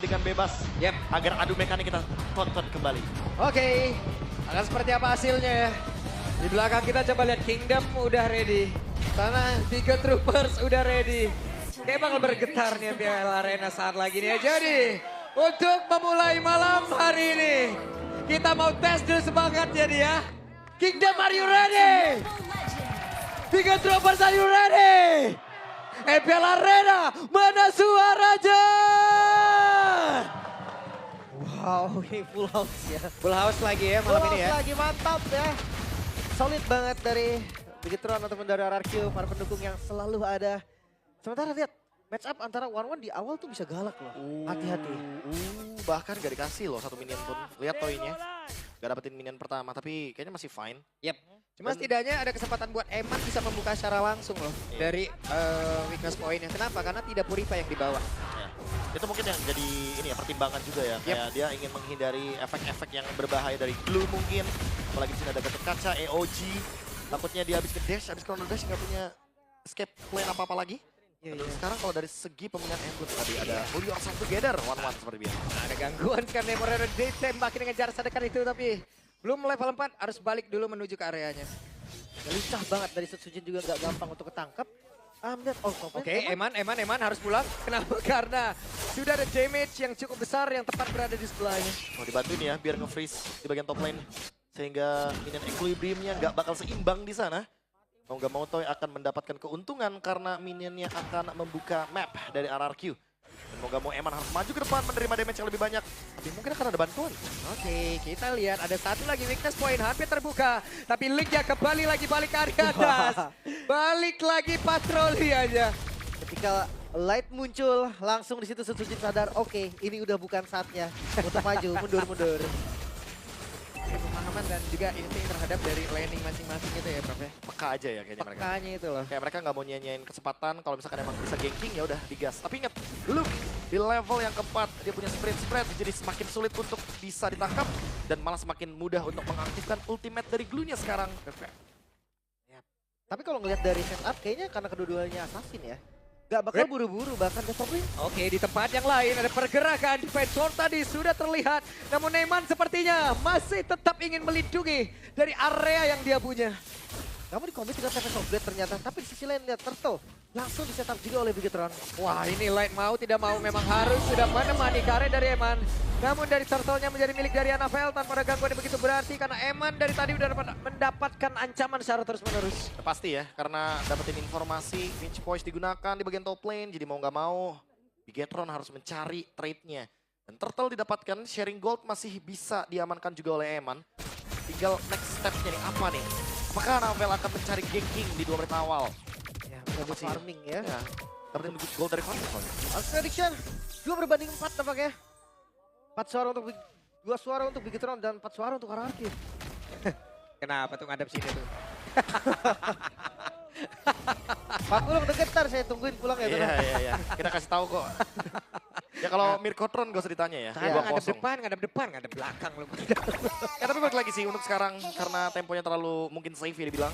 dengan bebas. Yep. Agar adu mekanik kita tonton kembali. Oke, akan seperti apa hasilnya ya? Di belakang kita coba lihat Kingdom udah ready. Sana Tiga Troopers udah ready. Kayak bakal bergetar nih Piala Arena saat lagi nih. Jadi untuk memulai malam hari ini kita mau tes dulu semangatnya dia. Kingdom, are you ready? Tiga Troopers, are you ready? Piala Arena, mana suaranya? Wow, ini full house ya. Full house lagi ya malam ini ya. Lagi mantap ya. Solid banget dari Bigetron ataupun dari RRQ, para pendukung yang selalu ada. Sementara lihat, match up antara One di awal tuh bisa galak loh. Hati-hati. Bahkan gak dikasih loh satu minion pun. Lihat toinya. Gak dapetin minion pertama, tapi kayaknya masih fine. Yep. Cuma setidaknya ada kesempatan buat Eman bisa membuka secara langsung loh dari weakness point-nya. Kenapa? Karena tidak Purify yang dibawa. Ya. Itu mungkin yang jadi ini ya pertimbangan juga ya. Kayak dia ingin menghindari efek-efek yang berbahaya dari glue mungkin. Apalagi di sini ada Gatot Kaca, EOG. Takutnya dia habis ke dash, habis chrono dash nggak punya escape plan apa-apa lagi. Dan sekarang kalau dari segi pemilihan emblet tadi ada Hold Yourself Together, one-one seperti biasa. Nah, ada gangguan karena Nemorero ditembakin dengan jarak sedekat itu tapi belum level 4 harus balik dulu menuju ke areanya. Lincah banget dari Setsujin juga nggak gampang untuk ketangkep. Lihat, Oke, Eman harus pulang. Kenapa? Karena sudah ada damage yang cukup besar yang tepat berada di sebelahnya. Mau dibantuin ya biar nge-freeze di bagian top lane. Sehingga minion equilibriumnya nggak bakal seimbang di sana. Mau nggak mau Toy akan mendapatkan keuntungan karena minionnya akan membuka map dari RRQ. Dan mau nggak mau Eman harus maju ke depan menerima damage yang lebih banyak. Tapi mungkin akan ada bantuan. Oke, kita lihat ada satu lagi weakness point hampir terbuka. Tapi Linknya kembali lagi balik ke area atas. Balik lagi patroli aja. Ketika light muncul, langsung di situ Setsujin sadar, oke, ini udah bukan saatnya untuk maju, mundur. Pemahaman dan juga insting terhadap dari landing masing-masing itu ya Prof ya. Peka aja ya kayaknya mereka. Pekanya itu loh. Kayak mereka nggak mau nyanyain kesempatan, kalau misalkan emang bisa ganking ya udah digas. Tapi ingat, Luke di level yang keempat dia punya spread, jadi semakin sulit untuk bisa ditangkap dan malah semakin mudah untuk mengaktifkan ultimate dari glue-nya sekarang. Tapi kalau ngelihat dari setup, kayaknya karena kedua-duanya assassin ya. Gak bakal buru-buru bahkan developing. Oke, di tempat yang lain ada pergerakan defense sword tadi sudah terlihat. Namun Neman sepertinya masih tetap ingin melindungi dari area yang dia punya. Kamu dikomit dengan Seven of Blade ternyata, tapi di sisi lain lihat Turtle langsung disetup juga oleh Bigetron. Wah, ini Light mau tidak mau memang harus sudah menemani karya dari Eman. Namun dari Turtle-nya menjadi milik dari Anavel tanpa ada gangguan yang begitu berarti karena Eman dari tadi udah mendapatkan ancaman secara terus-menerus. Pasti ya, karena dapetin informasi, Finch Voice digunakan di bagian top lane, jadi mau nggak mau Bigetron harus mencari trade-nya. Dan Turtle didapatkan, sharing gold masih bisa diamankan juga oleh Eman. Tinggal next step-nya nih, apa nih? Apakah Anavel akan mencari ganking di 2 menit awal? Ya, udah farming ya. Dapetin gold dari farming soalnya. Als prediction 2/4 tampaknya. 4 suara untuk 2 suara untuk Bigetron dan 4 suara untuk RRQ. Kenapa tuh ngadep sini tuh? Pak Ulung deket ntar saya tungguin pulang ya. Iya. Kita kasih tahu kok. Ya kalau Mirkotron gak usah ditanya ya. Saya ngadep depan, ngadep belakang lu. Ya tapi balik lagi sih untuk sekarang karena temponya terlalu mungkin safe ya dibilang.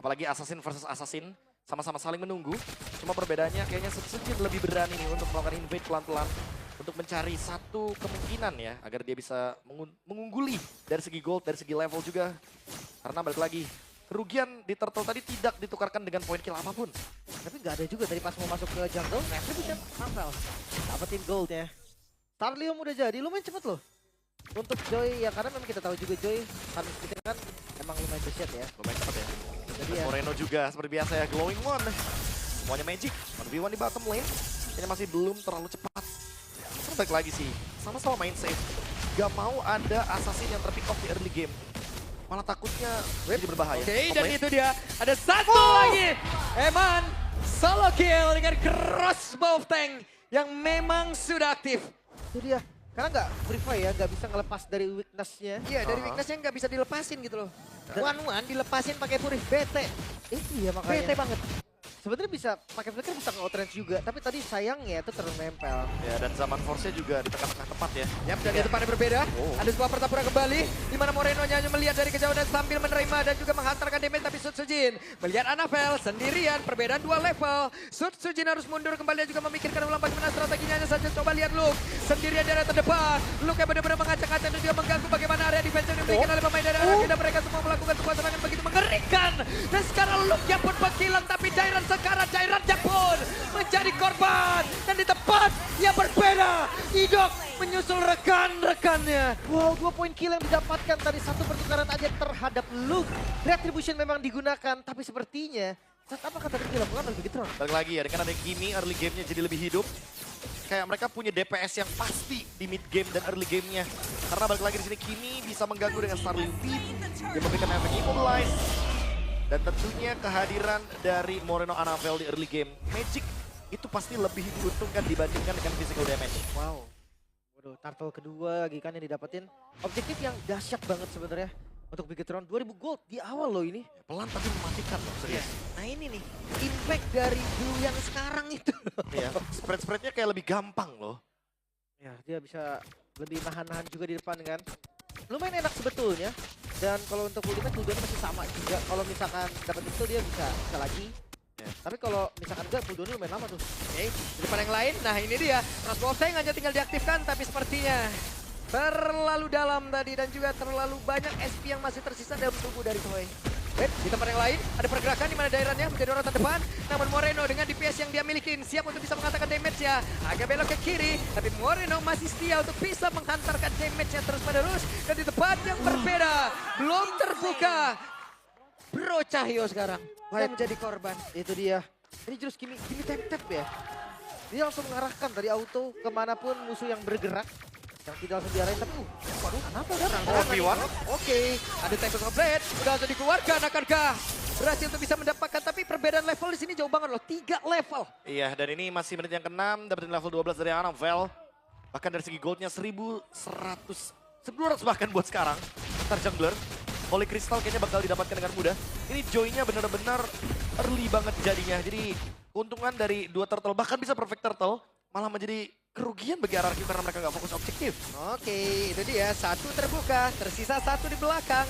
Apalagi Assassin versus Assassin sama-sama saling menunggu. Cuma perbedaannya kayaknya Setsujin lebih berani nih untuk melakukan invade pelan-pelan. Untuk mencari satu kemungkinan ya agar dia bisa mengungguli dari segi gold, dari segi level juga. Karena balik lagi, kerugian di Turtle tadi tidak ditukarkan dengan poin kill apapun. Tapi nggak ada juga dari pas mau masuk ke jungle, Nefri bisa tampil. Dapetin goldnya. Starlium udah jadi, lumayan cepet loh. Untuk Joy, ya karena memang kita tahu juga Joy, farming speednya kan emang lumayan dahsyat ya. Lumayan cepat ya. Jadi Dan ya. Moreno juga seperti biasa ya, glowing one. Semuanya magic, 1v1 di bottom lane. Ini masih belum terlalu cepat. Terus balik lagi sih, sama-sama main safe. Gak mau ada assassin yang terpick off di early game. Malah takutnya jadi berbahaya. Oke, Top dan lane. itu dia. Ada satu lagi. Eman solo kill dengan crossbow tank yang memang sudah aktif. Itu dia. Karena nggak Purify ya, nggak bisa ngelepas dari weakness-nya. Iya, dari weakness-nya nggak bisa dilepasin gitu loh. One-one dilepasin pakai Purif. Bete. Itu ya makanya. Bete banget. Sebenarnya bisa pakai flicker bisa nge-outrange juga, tapi tadi sayangnya itu terlalu nempel. Ya, dan zaman force-nya juga di tengah-tengah tepat ya. Yap, dan di depannya berbeda. Oh. Ada sebuah pertempuran kembali. Di mana Moreno hanya melihat dari kejauhan dan sambil menerima dan juga menghantarkan damage. Tapi Sutsujin melihat Anavel sendirian. Perbedaan 2 level. Sutsujin harus mundur kembali dan juga memikirkan ulang bagaimana strateginya. Hanya saja coba lihat Luke. Sendirian di area terdepan. Luke yang benar-benar mengacak-acak dan juga mengganggu bagaimana area defense yang dimiliki oleh pemain dari arah kita. Mereka semua melakukan sebuah serangan begitu mengerikan. Dan sekarang Luke yang pun berkilang. Tapi Jairan sekarang pun menjadi korban. Dan di tempat yang berbeda. Idok menyusul rekan-rekannya. Wow, 2 poin kill yang didapatkan dari satu pertukaran aja terhadap Luke. Retribution memang digunakan, tapi sepertinya saat apa kata dilakukan oleh Bigetron? Balik lagi ya, dengan ada Kimi early game-nya jadi lebih hidup. Kayak mereka punya DPS yang pasti di mid game dan early game-nya. Karena balik lagi di sini Kimi bisa mengganggu dengan Starling Beam. Dia memberikan efek Immobilize. Dan tentunya kehadiran dari Moreno Anavel di early game. Magic itu pasti lebih diuntungkan dibandingkan dengan physical damage. Wow. Waduh, turtle kedua lagi kan yang didapetin. Objektif yang dahsyat banget sebenarnya untuk Bigetron. 2000 gold di awal loh ini. Pelan tapi mematikan loh, serius. Nah ini nih, impact dari Blue yang sekarang itu. Iya, spread-spreadnya kayak lebih gampang loh. Ya, dia bisa lebih nahan-nahan juga di depan kan. Lumayan enak sebetulnya. Dan kalau untuk ultimate cooldownnya masih sama juga. Kalau misalkan dapat itu dia bisa lagi. Ya. Tapi kalau misalkan enggak, cooldownnya lumayan lama tuh. Oke, di depan yang lain. Nah ini dia. Crossbow Tank hanya tinggal diaktifkan. Tapi sepertinya terlalu dalam tadi. Dan juga terlalu banyak SP yang masih tersisa dalam tubuh dari Toy. Di tempat yang lain ada pergerakan di mana daerahnya menjadi orang terdepan. Namun Moreno dengan DPS yang dia miliki siap untuk bisa menghantarkan damage-nya. Agak belok ke kiri, tapi Moreno masih setia untuk bisa menghantarkan damage-nya terus menerus. Dan di tempat yang berbeda, belum terbuka. Bro Cahyo sekarang yang menjadi korban. Itu dia. Ini jurus Kimi tap-tap ya. Dia langsung mengarahkan dari auto kemanapun musuh yang bergerak. Yang tidak langsung diarahin, tapi waduh, kenapa udah? Oke, ada Tempest of Blade, udah langsung dikeluarkan, akankah berhasil untuk bisa mendapatkan, tapi perbedaan level di sini jauh banget loh, 3 level. Iya, dan ini masih menit yang ke-6, dapetin level 12 dari Anavel. Bahkan dari segi goldnya 1.200 bahkan buat sekarang. Ntar jungler, Holy Crystal kayaknya bakal didapatkan dengan mudah. Ini Joy-nya benar-benar early banget jadinya, jadi keuntungan dari 2 turtle, bahkan bisa perfect turtle, malah menjadi kerugian bagi RRQ karena mereka nggak fokus objektif. Oke, itu dia, 1 terbuka, tersisa 1 di belakang.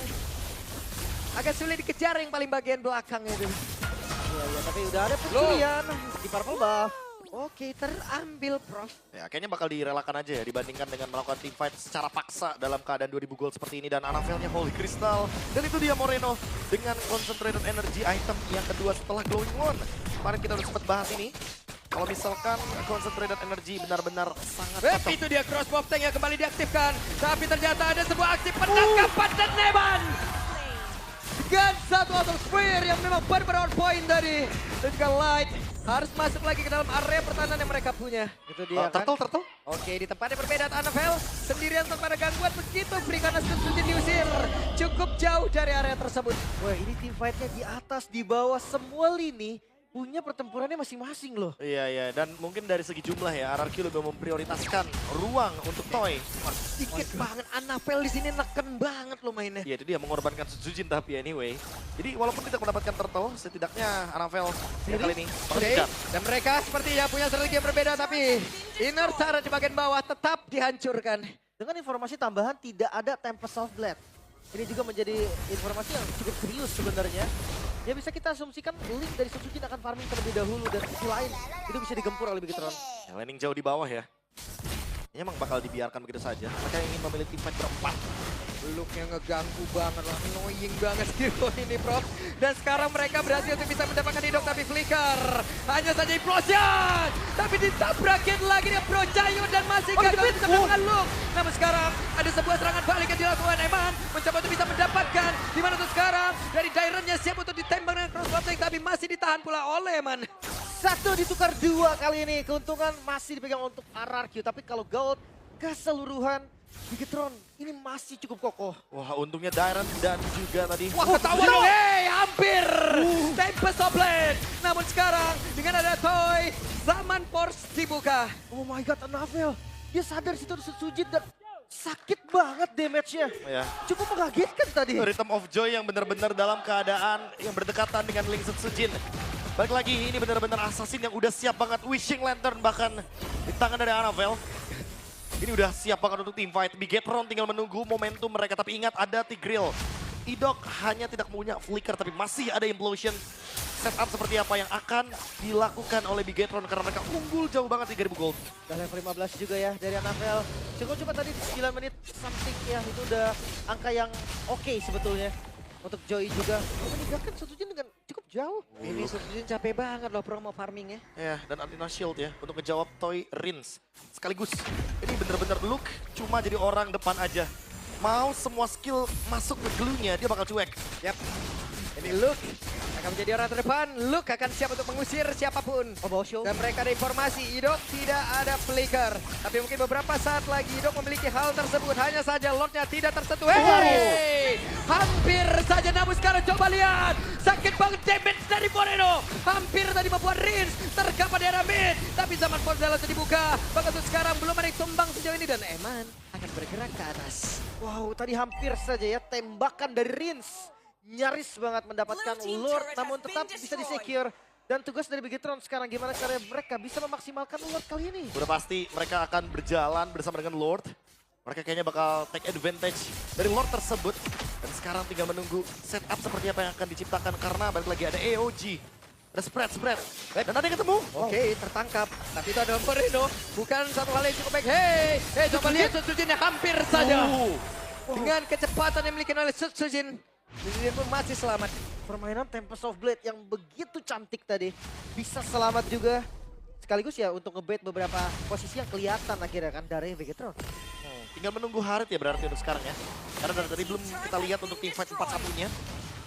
Agak sulit dikejar yang paling bagian belakang itu. Iya, tapi udah ada pencurian di purple buff. Oke, terambil Prof. Ya, kayaknya bakal direlakan aja ya dibandingkan dengan melakukan team fight secara paksa dalam keadaan 2000 gold seperti ini. Dan Anavelnya Holy Crystal. Dan itu dia Moreno dengan concentrated energy item yang kedua setelah Glowing One. Kemarin kita udah sempat bahas ini. Kalau misalkan concentrated energy benar-benar sangat cocok. Itu dia crossbow tank yang kembali diaktifkan. Tapi ternyata ada sebuah aksi penangkapan dan Neban. Dengan satu auto spear yang memang benar-benar on point tadi. Dan juga Light harus masuk lagi ke dalam area pertahanan yang mereka punya. Itu dia kan. Turtle. Oke, di tempatnya berbeda Anavel sendirian tanpa ada gangguan begitu free karena Sutsujin diusir. Cukup jauh dari area tersebut. Wah, ini team fight-nya di atas, di bawah, semua lini punya pertempurannya masing-masing loh. Iya, dan mungkin dari segi jumlah ya, RRQ lebih memprioritaskan ruang untuk Toy. Sedikit banget Anavel di sini neken banget lo mainnya. Ya itu dia mengorbankan Sutsujin tapi anyway. Jadi walaupun tidak mendapatkan turtle, setidaknya Anavel ya kali ini Oke, mengejar. dan mereka sepertinya punya strategi yang berbeda tapi inner turret di bagian bawah tetap dihancurkan. Dengan informasi tambahan tidak ada Tempest of Blade. Ini juga menjadi informasi yang cukup serius sebenarnya. Ya bisa kita asumsikan Link dari Sutsujin akan farming terlebih dahulu dan sisi lain itu bisa digempur oleh Bigetron. Yang landing jauh di bawah ya. Ini emang bakal dibiarkan begitu saja. Mereka ingin memilih team fight berempat. Look yang ngeganggu banget lah, annoying banget hero ini Prof. Dan sekarang mereka berhasil untuk bisa mendapatkan hidop tapi flicker. Hanya saja implosion. Tapi ditabrakin lagi dia Bro Cahyo dan masih gagal bisa melakukan Luke. Namun sekarang ada sebuah serangan balik yang dilakukan Eman. Mencoba untuk bisa mendapatkan. Dimana tuh sekarang dari Dairennya siap untuk ditembak dengan crossbow tank tapi masih ditahan pula oleh Eman. 1 ditukar 2 kali ini. Keuntungan masih dipegang untuk RRQ. Tapi kalau gold keseluruhan Bigetron ini masih cukup kokoh. Wah untungnya Dairen dan juga tadi. Wah ketahuan dong, hampir. Tempest of Blade. Namun sekarang dengan ada Toy, zaman Force dibuka. Oh my god, Anavel. Dia sadar situ ada Sutsujin dan sakit banget damage-nya. Ya. Cukup mengagetkan tadi. Rhythm of Joy yang benar-benar dalam keadaan yang berdekatan dengan Link Sutsujin. Balik lagi, ini benar-benar assassin yang udah siap banget. Wishing Lantern bahkan di tangan dari Annabelle. Ini udah siap banget untuk team fight. Bigetron tinggal menunggu momentum mereka. Tapi ingat ada Tigreal. Idok hanya tidak punya flicker tapi masih ada implosion. Setup seperti apa yang akan dilakukan oleh Bigetron karena mereka unggul jauh banget 3000 gold. Udah level 15 juga ya dari Annabelle. Cuma tadi 9 menit something ya, itu udah angka yang oke sebetulnya. Untuk Joy juga meninggalkan Sutujin dengan cukup jauh. Ini Sutujin capek banget loh promo farmingnya. Ya, dan Antina Shield ya untuk ngejawab Toy Rins. Sekaligus, ini bener-bener Luke cuma jadi orang depan aja. Mau semua skill masuk ke glue-nya, dia bakal cuek. Yap. Ini Luke akan menjadi orang terdepan. Luke akan siap untuk mengusir siapapun. Oh, bawa show. Dan mereka ada informasi, Idok tidak ada flicker. Tapi mungkin beberapa saat lagi Idok memiliki hal tersebut. Hanya saja Lordnya tidak tersentuh. Hey! Hampir saja, namun sekarang coba lihat. Sakit banget damage dari Moreno. Hampir tadi membuat Rins terkapar di area mid. Tapi zaman Portela sudah dibuka. Bahkan untuk sekarang belum ada yang tumbang sejauh ini. Dan Eman akan bergerak ke atas. Wow, tadi hampir saja ya tembakan dari Rins. Nyaris banget mendapatkan Lord, namun tetap bisa di-secure. Dan tugas dari Bigetron sekarang gimana cara mereka bisa memaksimalkan Lord kali ini. Udah pasti mereka akan berjalan bersama dengan Lord. Mereka kayaknya bakal take advantage dari Lord tersebut. Dan sekarang tinggal menunggu setup seperti apa yang akan diciptakan. Karena balik lagi ada AOG. Ada spread. Dan ada yang ketemu. Oke, tertangkap. Tapi itu adalah Moreno. Bukan satu hal yang cukup baik. Hey, coba lihat Sutujinnya hampir saja. Dengan kecepatan yang dimiliki oleh Sutujin. Dia pun masih selamat. Permainan Tempest of Blade yang begitu cantik tadi. Bisa selamat juga. Sekaligus ya untuk ngebait beberapa posisi yang kelihatan akhirnya kan dari Bigetron. Tinggal menunggu Harit ya berarti untuk sekarang ya. Karena dari tadi belum kita lihat untuk teamfight 4-1-nya.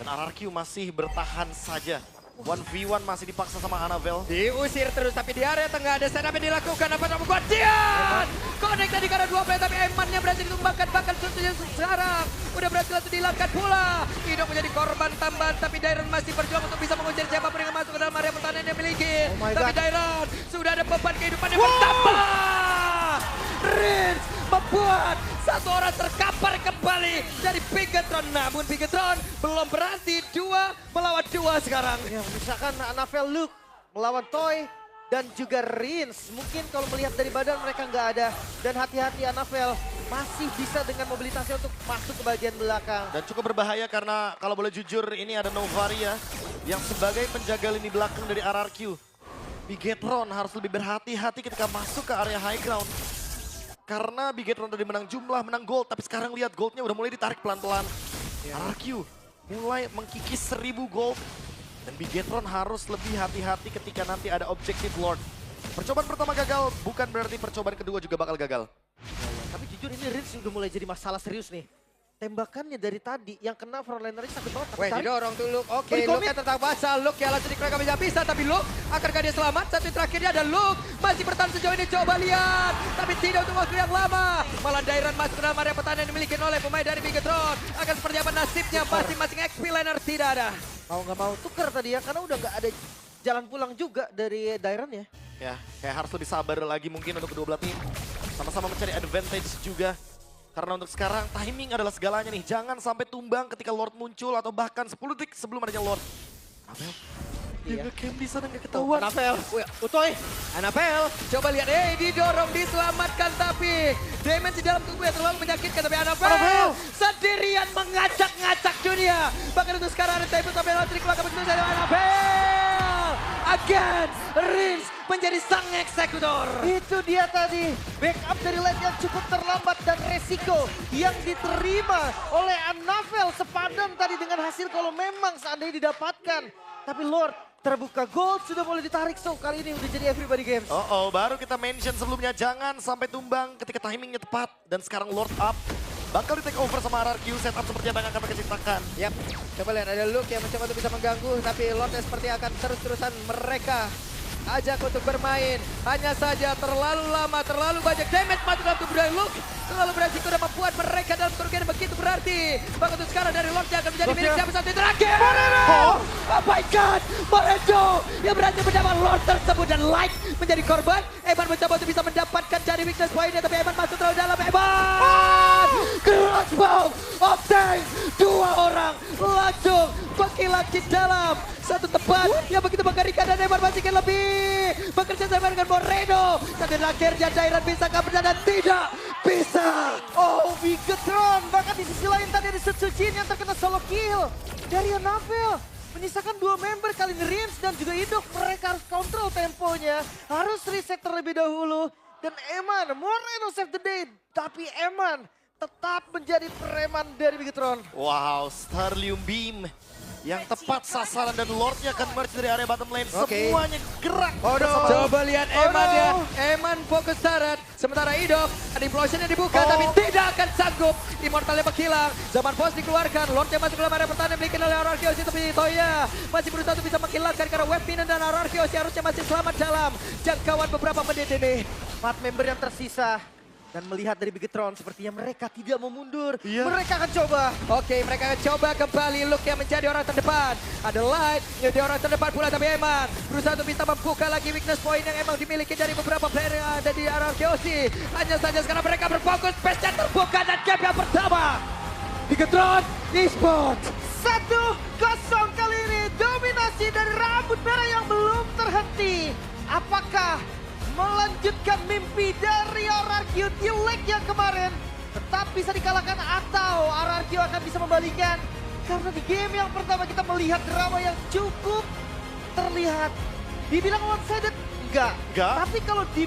Dan RRQ masih bertahan saja. 1v1 masih dipaksa sama Annabelle. Diusir terus tapi di area tengah ada setup yang dilakukan. Apa yang membuat Dian? Connect tadi karena 2 play tapi Emannya berhasil ditumbangkan. Bahkan Sutujin sekarang udah berhasil dihilangkan pula. Idok menjadi korban tambahan tapi Dairon masih berjuang untuk bisa mengusir siapapun yang masuk ke dalam area pertahanan yang dimiliki. Tapi Dairon sudah ada beban kehidupan yang bertambah. Rins membuat satu orang terkapar kembali dari Bigetron. Namun Bigetron belum berhenti, 2 melawan 2 sekarang. Ya, misalkan Annabelle, Luke melawan Toy dan juga Rins. Mungkin kalau melihat dari badan mereka nggak ada. Dan hati-hati Annabelle masih bisa dengan mobilitasnya untuk masuk ke bagian belakang. Dan cukup berbahaya karena kalau boleh jujur ini ada Novaria yang sebagai penjaga lini belakang dari RRQ. Bigetron harus lebih berhati-hati ketika masuk ke area high ground. Karena Bigetron tadi menang jumlah, menang gold. Tapi sekarang lihat goldnya udah mulai ditarik pelan-pelan. RRQ mulai mengkikis 1000 gold. Dan Bigetron harus lebih hati-hati ketika nanti ada objektif Lord. Percobaan pertama gagal, bukan berarti percobaan kedua juga bakal gagal. Tapi jujur ini Rins udah mulai jadi masalah serius nih. Tembakannya dari tadi yang kena frontlinernya sakit banget. Weh, didorong tuh Luke. Oke, Di Luke komit. tetap basah. Luke yang langsung dikerahkan bisa. Tapi Luke, akankah dia selamat? Satu terakhirnya ada Luke. Masih bertahan sejauh ini, coba lihat. Tapi tidak untuk waktu yang lama. Malah Dairon masuk ke dalam area pertahanan yang dimiliki oleh pemain dari Bigetron. Akan seperti apa nasibnya? Masing-masing XP liner tidak ada. Mau nggak mau tuker tadi ya, karena udah nggak ada jalan pulang juga dari Dairon ya. Ya, kayak harus lebih sabar lagi mungkin untuk kedua belah tim. Sama-sama mencari advantage juga. Karena untuk sekarang timing adalah segalanya nih. Jangan sampai tumbang ketika Lord muncul atau bahkan 10 detik sebelum adanya Lord. Annabelle, dia nge-camp di sana nggak ketahuan. Annabelle, Utoy. Annabelle, coba lihat. Didorong, diselamatkan tapi damage di dalam tubuhnya terlalu menyakitkan. Tapi Annabelle sendirian mengacak-ngacak dunia. Bahkan untuk sekarang ada Typhoon sampai lawan kelakar begitu saja Annabelle. Again, Rins menjadi sang eksekutor. Itu dia tadi, backup dari lane yang cukup terlambat dan resiko yang diterima oleh Annabelle sepadan tadi dengan hasil kalau memang seandainya didapatkan. Tapi Lord terbuka, gold sudah mulai ditarik, so kali ini udah jadi everybody games. Baru kita mention sebelumnya jangan sampai tumbang ketika timingnya tepat. Dan sekarang Lord up. Bakal di take over sama RRQ, setup seperti apa yang akan mereka ciptakan. Yap, coba lihat ada Luke yang mencoba untuk bisa mengganggu. Tapi Lordnya seperti akan terus-terusan mereka ajak untuk bermain. Hanya saja terlalu lama, terlalu banyak damage masuk dalam tubuh dari Luke. Terlalu beresiko dan membuat mereka dalam kerugian begitu berarti. Bahkan untuk sekarang dari Lord yang akan menjadi milik siapa satu terakhir. Oh my God, Moreno yang berhasil mendapat Lord tersebut dan Light menjadi korban. Eman mencoba untuk bisa mendapatkan dari weakness pointnya tapi Eman masuk terlalu dalam. Eman crossbow of tank, 2 orang langsung mengkilat di dalam satu tempat. cepat yang begitu mengerikan dan Eman masih lebih bekerja sama dengan Moreno. Dan akhirnya Dairan bisa kabur dan tidak bisa. Oh, Bigetron. Bahkan di sisi lain tadi ada Setsujin yang terkena solo kill. Dari Anabel. Menyisakan 2 member kali ini Rims dan juga Idok. Mereka harus kontrol temponya. Harus reset terlebih dahulu. Dan Eman, Moreno save the day. Tapi Eman tetap menjadi preman dari Bigetron. Wow, Starlium Beam yang tepat sasaran dan Lordnya akan merge dari area bottom lane. Oke. Semuanya gerak. Coba lihat Eman ya. Eman fokus syarat. Sementara Idok, ada implosion yang dibuka tapi tidak akan sanggup. Immortalnya menghilang. Zaman boss dikeluarkan. Lordnya masuk dalam area pertahanan dimiliki oleh Ararkios. Tapi Toya masih berusaha untuk bisa menghilangkan karena Web Minion dan Ararkios harusnya masih selamat dalam jangkauan beberapa menit ini. 4 member yang tersisa. Dan melihat dari Bigetron sepertinya mereka tidak mau mundur. Iya. Mereka akan coba. Oke, mereka akan coba kembali Luke yang menjadi orang terdepan. Ada Light menjadi orang terdepan pula tapi Eman berusaha untuk bisa membuka lagi weakness point yang emang dimiliki dari beberapa player yang ada di Ararkeosi. Hanya saja sekarang mereka berfokus, space-nya terbuka dan gap yang pertama. Bigetron Esports. 1-0 kali ini. Dominasi dari rambut merah yang belum terhenti. Apakah melanjutkan mimpi dari Ararkio di leg yang kemarin tetap bisa dikalahkan atau Ararkio akan bisa membalikan? Karena di game yang pertama kita melihat drama yang cukup terlihat. Dibilang one-sided? Enggak. Enggak. Tapi kalau di